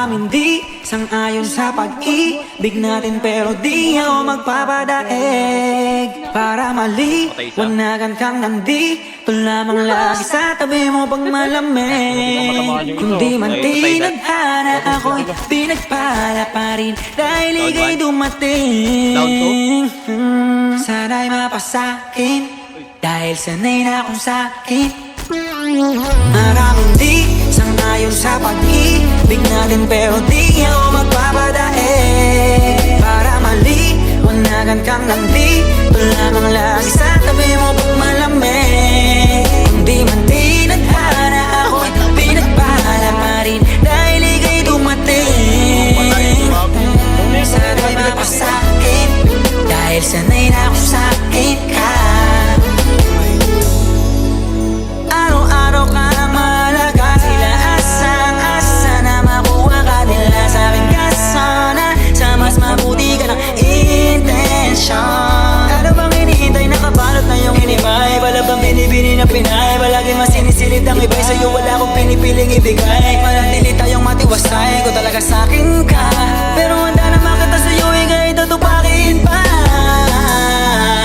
Maraming di sang-ayon sa pag-ibig natin, pero di ako magpapadaig. Para maliwanagan kang nandito lamang lagi sa tabi mo pag malamig. Kung di man tinadhana, ako'y pinagpala pa rin dahil ika'y dumating. Sana'y mapasakin dahil sanay na akong sakin. Maraming di sang-ayon sa pag-ibig natin, pero di ako magpapadaig. Para maliwanagan kang nandito lamang lagi sa tabi mo pag malamig. Kung di man tinadhana, ako'y pinagpala pa rin dahil ika'y dumating. Sana'y mapasakin dahil sanay na akong sakin ka. Araw-araw ka nang mahalaga, sila asang-asa na makuha ka nila sa aking kasana. Sa mas mabuti ka ng intensyon. Ano bang hinihintay, nakabalot na yung hinimay? Wala bang binibini na pinay? Palagi mas sinisilid ang iba'y sa'yo, wala akong pinipiling ibigay. Manatili tayong matiwasay, ko talaga sa'kin ka. Pero handa na makita sa'yo, ika'y tutupakin pa.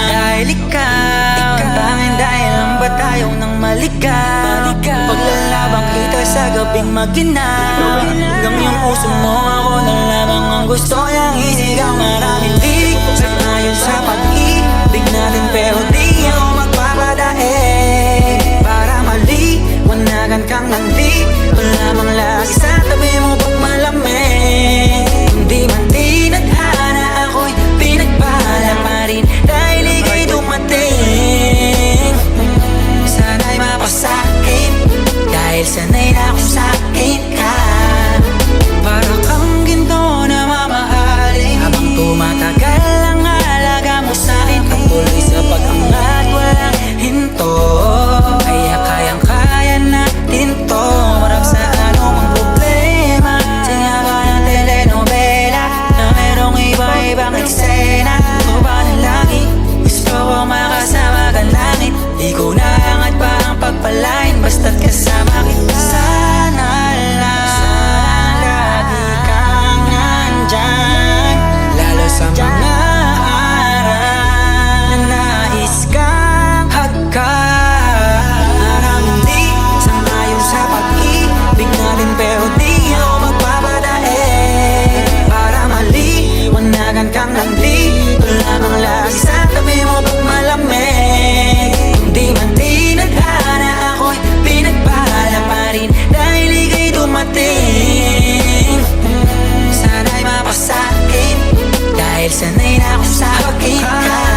Dahil ikaw, ang tanging dahilan ba tayong nang maligaw? Paglalabang kita sa gabing maginaw, hanggang yung puso mo, ako na lamang ang gusto niyang isigaw. Maraming di sang-ayon sa pag-ibig natin, pero di ako magpapadaig. Para maliwanagan kang nandito lamang lagi sa tabi mo pag malamig. Hindi man tinadhana, ako'y pinagpala pa rin dahil ika'y dumating. Sana'y mapasakin dahil sanay na akong sakin ka. Para kang ginto na mamahalin, habang tumatagal ang halaga mo sa'kin. Patuloy sa pag-angat, walang hinto, kaya kayang-kaya natin to. Marap sa anumang problema, singa ka ng telenovela na merong iba-ibang eksena. O ba ng langit, gusto ko makasama ka langit. Di ko naangat pa ang pagpalain, basta't kasama kita. Sana lang lagi kang nandyan, lalo sa mga araw na nais kang hagkan. Maraming di sang-ayon sa pag-ibig natin, pero di ako magpapadaig. Para maliwanagan kang nandito lamang lagi sa tabi mo pag malamig. Hindi man tinadhana, ako'y pinagpala pa rin dahil ika'y dumating. Sana'y mapasakin dahil sanay na akong sakin ka.